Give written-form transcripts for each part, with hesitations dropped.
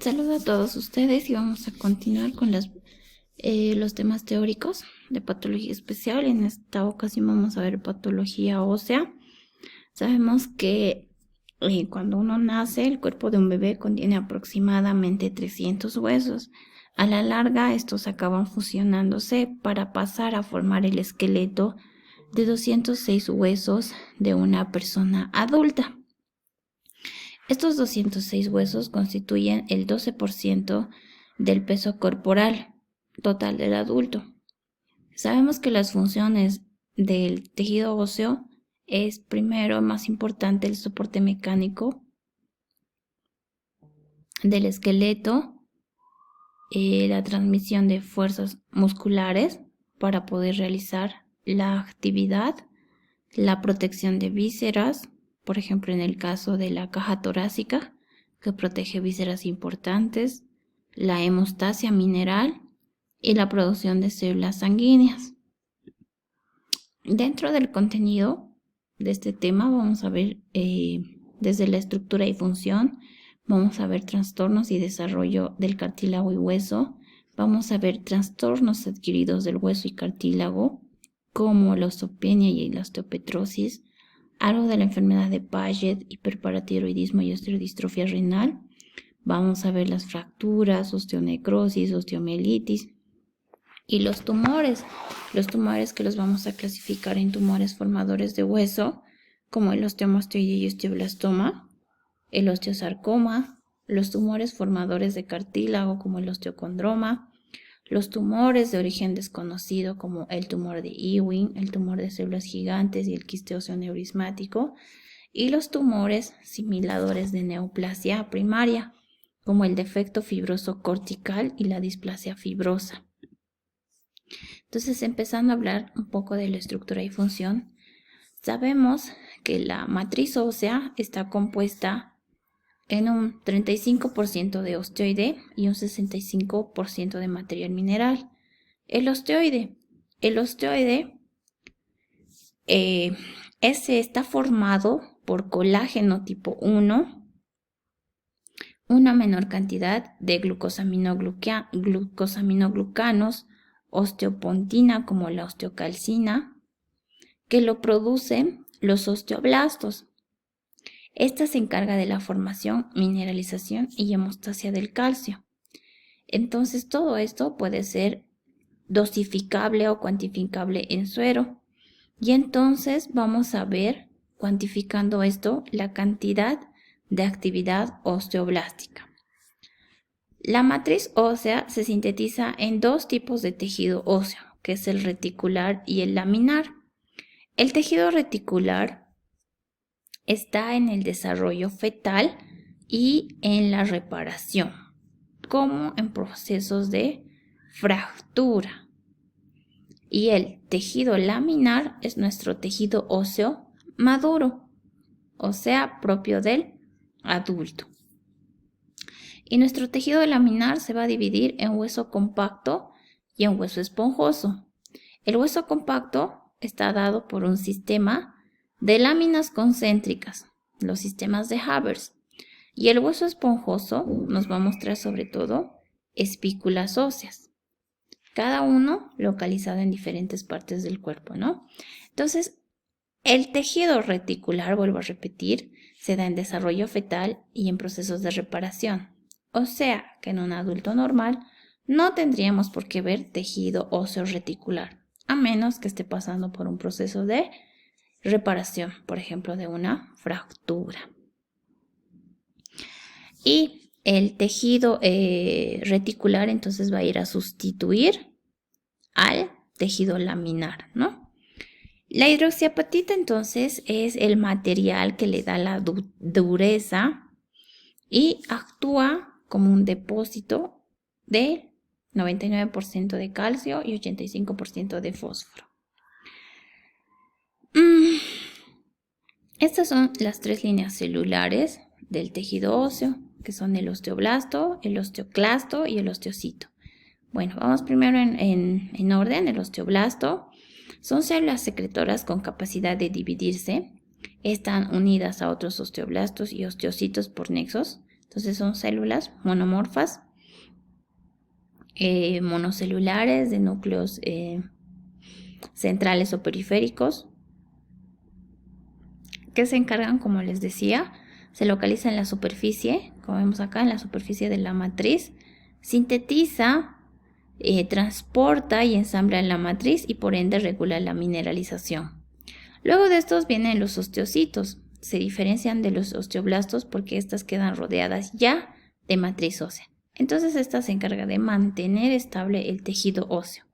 Saludos a todos ustedes y vamos a continuar con los temas teóricos de patología especial. En esta ocasión vamos a ver patología ósea. Sabemos que cuando uno nace, el cuerpo de un bebé contiene aproximadamente 300 huesos. A la larga, estos acaban fusionándose para pasar a formar el esqueleto de 206 huesos de una persona adulta. Estos 206 huesos constituyen el 12% del peso corporal total del adulto. Sabemos que las funciones del tejido óseo es, primero, más importante el soporte mecánico del esqueleto, la transmisión de fuerzas musculares para poder realizar la actividad, la protección de vísceras, por ejemplo en el caso de la caja torácica, que protege vísceras importantes, la hemostasia mineral y la producción de células sanguíneas. Dentro del contenido de este tema vamos a ver desde la estructura y función, vamos a ver trastornos y desarrollo del cartílago y hueso, vamos a ver trastornos adquiridos del hueso y cartílago, como la osteopenia y la osteopetrosis, algo de la enfermedad de Paget, hiperparatiroidismo y osteodistrofia renal. Vamos a ver las fracturas, osteonecrosis, osteomielitis y los tumores que los vamos a clasificar en tumores formadores de hueso, como el osteomastoide y osteoblastoma, el osteosarcoma, los tumores formadores de cartílago, como el osteocondroma, los tumores de origen desconocido como el tumor de Ewing, el tumor de células gigantes y el quiste óseo neurismático, y los tumores similadores de neoplasia primaria como el defecto fibroso cortical y la displasia fibrosa. Entonces, empezando a hablar un poco de la estructura y función, sabemos que la matriz ósea está compuesta en un 35% de osteoide y un 65% de material mineral. El osteoide ese está formado por colágeno tipo 1, una menor cantidad de glucosaminoglucanos, osteopontina como la osteocalcina, que lo producen los osteoblastos. Esta se encarga de la formación, mineralización y hemostasia del calcio. Entonces, todo esto puede ser dosificable o cuantificable en suero. Y entonces vamos a ver, cuantificando esto, la cantidad de actividad osteoblástica. La matriz ósea se sintetiza en dos tipos de tejido óseo, que es el reticular y el laminar. El tejido reticular está en el desarrollo fetal y en la reparación, como en procesos de fractura. Y el tejido laminar es nuestro tejido óseo maduro, o sea, propio del adulto. Y nuestro tejido laminar se va a dividir en hueso compacto y en hueso esponjoso. El hueso compacto está dado por un sistema de láminas concéntricas, los sistemas de Havers. Y el hueso esponjoso nos va a mostrar sobre todo espículas óseas, cada uno localizado en diferentes partes del cuerpo, ¿no? Entonces, el tejido reticular, vuelvo a repetir, se da en desarrollo fetal y en procesos de reparación. O sea que en un adulto normal no tendríamos por qué ver tejido óseo reticular, a menos que esté pasando por un proceso de reparación, por ejemplo, de una fractura. Y el tejido reticular entonces va a ir a sustituir al tejido laminar, ¿no? La hidroxiapatita entonces es el material que le da la dureza y actúa como un depósito de 99% de calcio y 85% de fósforo. Estas son las tres líneas celulares del tejido óseo, que son el osteoblasto, el osteoclasto y el osteocito. Bueno, vamos primero en orden. El osteoblasto son células secretoras con capacidad de dividirse. Están unidas a otros osteoblastos y osteocitos por nexos. Entonces son células monomorfas, monocelulares de núcleos centrales o periféricos, que se encargan, como les decía, se localiza en la superficie, como vemos acá, en la superficie de la matriz, sintetiza, transporta y ensambla en la matriz y por ende regula la mineralización. Luego de estos vienen los osteocitos. Se diferencian de los osteoblastos porque estas quedan rodeadas ya de matriz ósea. Entonces esta se encarga de mantener estable el tejido óseo,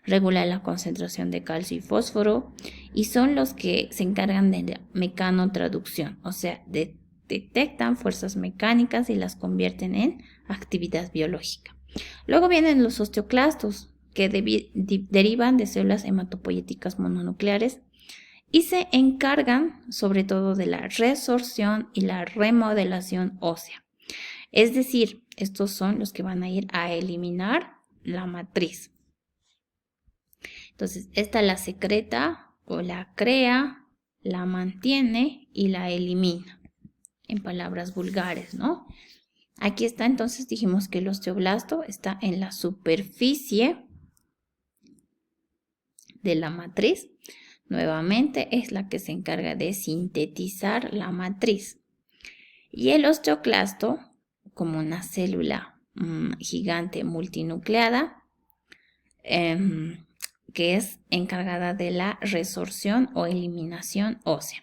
regula la concentración de calcio y fósforo y son los que se encargan de la mecanotraducción, o sea, detectan fuerzas mecánicas y las convierten en actividad biológica. Luego vienen los osteoclastos, que derivan de células hematopoyéticas mononucleares y se encargan sobre todo de la resorción y la remodelación ósea. Es decir, estos son los que van a ir a eliminar la matriz. Entonces, esta la secreta o la crea, la mantiene y la elimina, en palabras vulgares, ¿no? Aquí está, entonces dijimos que el osteoblasto está en la superficie de la matriz. Nuevamente es la que se encarga de sintetizar la matriz. Y el osteoclasto, como una célula gigante multinucleada, que es encargada de la resorción o eliminación ósea.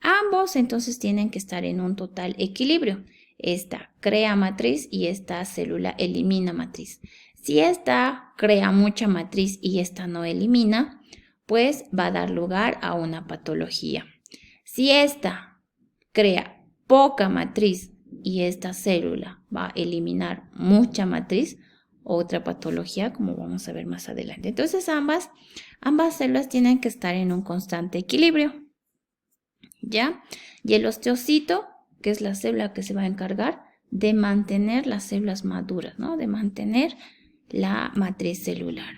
Ambos entonces tienen que estar en un total equilibrio. Esta crea matriz y esta célula elimina matriz. Si esta crea mucha matriz y esta no elimina, pues va a dar lugar a una patología. Si esta crea poca matriz y esta célula va a eliminar mucha matriz, otra patología, como vamos a ver más adelante. Entonces ambas células tienen que estar en un constante equilibrio, ¿ya? Y el osteocito, que es la célula que se va a encargar de mantener las células maduras, ¿no? De mantener la matriz celular.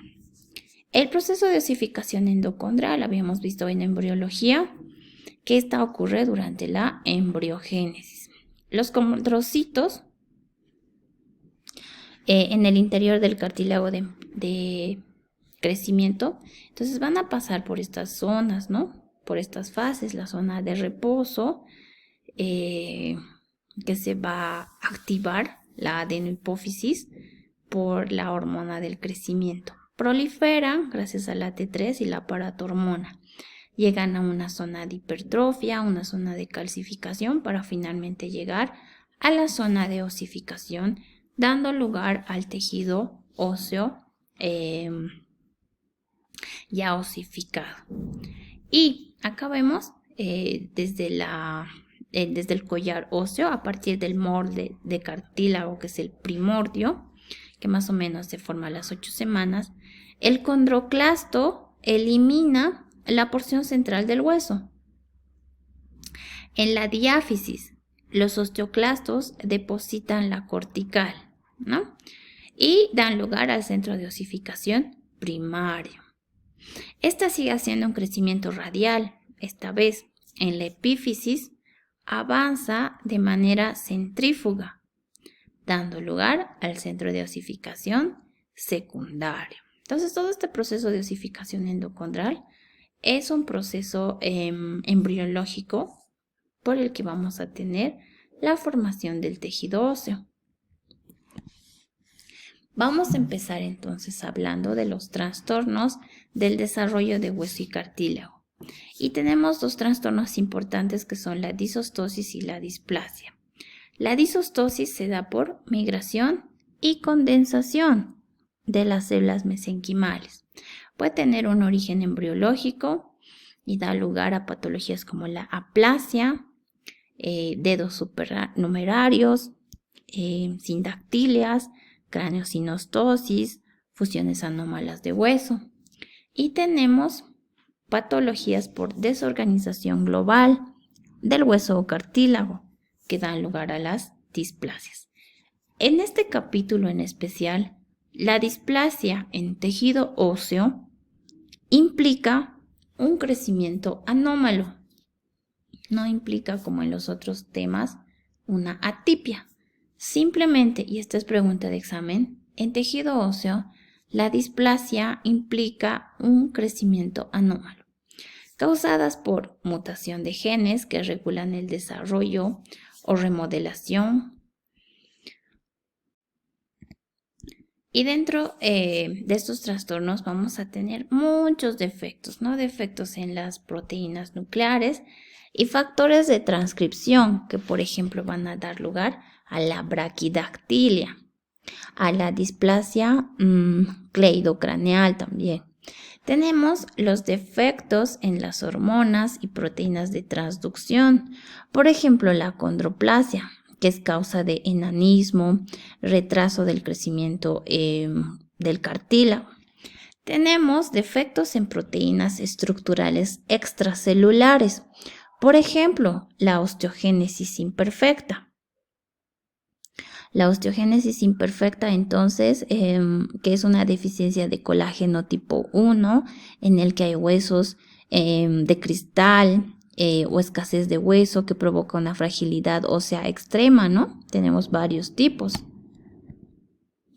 El proceso de osificación endocondral, habíamos visto en embriología, que esta ocurre durante la embriogénesis. Los condrocitos en el interior del cartílago de crecimiento, entonces van a pasar por estas zonas, ¿no? Por estas fases, la zona de reposo, que se va a activar la adenohipófisis por la hormona del crecimiento. Proliferan gracias a la T3 y la paratormona. Llegan a una zona de hipertrofia, una zona de calcificación para finalmente llegar a la zona de osificación, dando lugar al tejido óseo ya osificado. Y acá vemos desde el collar óseo, a partir del molde de cartílago, que es el primordio, que más o menos se forma a las 8 semanas, el condroclasto elimina la porción central del hueso. En la diáfisis, los osteoclastos depositan la cortical, ¿no? Y dan lugar al centro de osificación primario. Esta sigue haciendo un crecimiento radial. Esta vez, en la epífisis, avanza de manera centrífuga, dando lugar al centro de osificación secundario. Entonces, todo este proceso de osificación endocondral es un proceso embriológico por el que vamos a tener la formación del tejido óseo. Vamos a empezar entonces hablando de los trastornos del desarrollo de hueso y cartílago. Y tenemos dos trastornos importantes que son la disostosis y la displasia. La disostosis se da por migración y condensación de las células mesenquimales. Puede tener un origen embriológico y da lugar a patologías como la aplasia, dedos supernumerarios, sindactilias, craneosinostosis, fusiones anómalas de hueso. Y tenemos patologías por desorganización global del hueso o cartílago, que dan lugar a las displasias. En este capítulo en especial, la displasia en tejido óseo implica un crecimiento anómalo. No implica, como en los otros temas, una atipia, Simplemente, y esta es pregunta de examen, en tejido óseo, la displasia implica un crecimiento anómalo, causadas por mutación de genes que regulan el desarrollo o remodelación. Y dentro de estos trastornos vamos a tener muchos defectos, ¿no? Defectos en las proteínas nucleares y factores de transcripción que, por ejemplo, van a dar lugar a la braquidactilia, a la displasia cleidocraneal también. Tenemos los defectos en las hormonas y proteínas de transducción, por ejemplo, la acondroplasia, que es causa de enanismo, retraso del crecimiento del cartílago. Tenemos defectos en proteínas estructurales extracelulares, por ejemplo, la osteogénesis imperfecta. La osteogénesis imperfecta, entonces, que es una deficiencia de colágeno tipo 1, en el que hay huesos de cristal o escasez de hueso que provoca una fragilidad ósea extrema, ¿no? Tenemos varios tipos.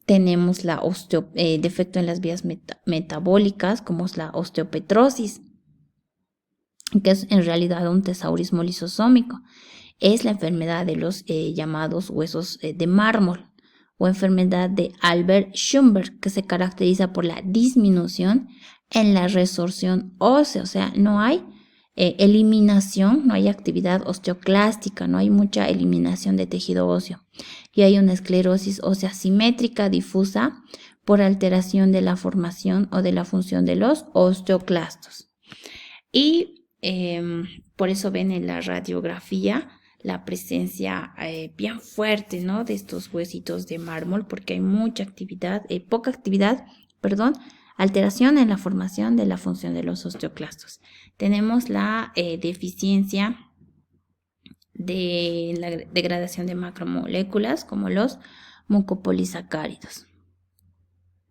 Tenemos la defecto en las vías metabólicas, como es la osteopetrosis, que es en realidad un tesaurismo lisosómico. Es la enfermedad de los llamados huesos de mármol o enfermedad de Albert-Schumberg, que se caracteriza por la disminución en la resorción ósea, o sea, no hay eliminación, no hay actividad osteoclástica, no hay mucha eliminación de tejido óseo y hay una esclerosis ósea simétrica difusa por alteración de la formación o de la función de los osteoclastos. Y por eso ven en la radiografía la presencia bien fuerte, ¿no? De estos huesitos de mármol, porque hay mucha actividad, poca actividad, alteración en la formación de la función de los osteoclastos. Tenemos la deficiencia de la degradación de macromoléculas, como los mucopolisacáridos,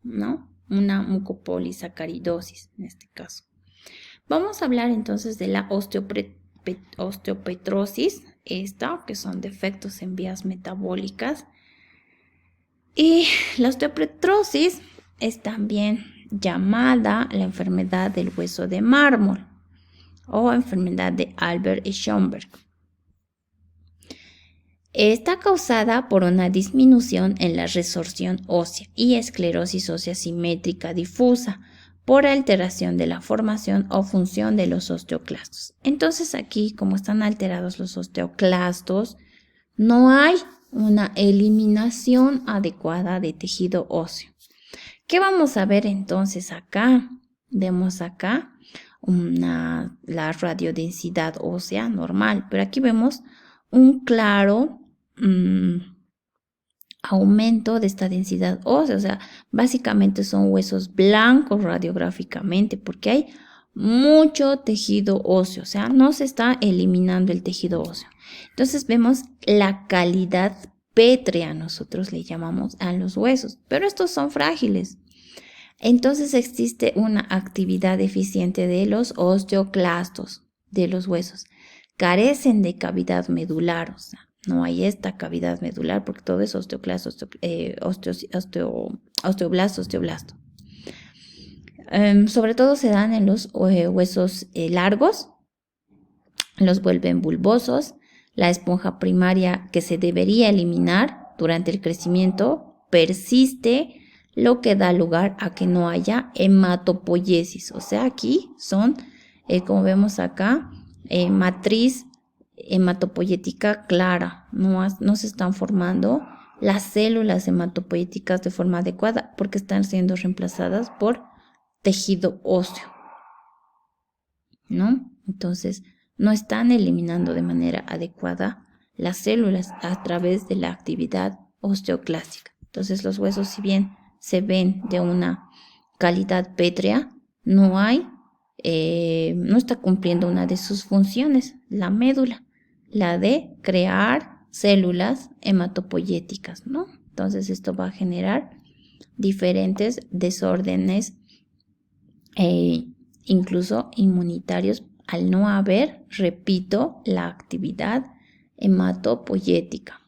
¿no? Una mucopolisacaridosis en este caso. Vamos a hablar entonces de la osteopetrosis, que son defectos en vías metabólicas. Y la osteopetrosis es también llamada la enfermedad del hueso de mármol o enfermedad de Albert-Schumberg. Está causada por una disminución en la resorción ósea y esclerosis ósea simétrica difusa, por alteración de la formación o función de los osteoclastos. Entonces aquí, como están alterados los osteoclastos, no hay una eliminación adecuada de tejido óseo. ¿Qué vamos a ver entonces acá? Vemos acá la radiodensidad ósea normal, pero aquí vemos un claro aumento de esta densidad ósea, o sea, básicamente son huesos blancos radiográficamente porque hay mucho tejido óseo, o sea, no se está eliminando el tejido óseo. Entonces vemos la calidad pétrea, nosotros le llamamos a los huesos, pero estos son frágiles. Entonces existe una actividad deficiente de los osteoclastos de los huesos. Carecen de cavidad medular, o sea, no hay esta cavidad medular porque todo es osteoclasto, osteoblasto. Sobre todo se dan en los huesos largos, los vuelven bulbosos. La esponja primaria que se debería eliminar durante el crecimiento persiste, lo que da lugar a que no haya hematopoiesis. O sea, aquí son, como vemos acá, matriz hematopoyética clara, no se están formando las células hematopoyéticas de forma adecuada porque están siendo reemplazadas por tejido óseo, ¿no? Entonces, no están eliminando de manera adecuada las células a través de la actividad osteoclástica. Entonces, los huesos, si bien se ven de una calidad pétrea, no está cumpliendo una de sus funciones, la médula, la de crear células hematopoyéticas, ¿no? Entonces esto va a generar diferentes desórdenes, incluso inmunitarios, al no haber, repito, la actividad hematopoyética.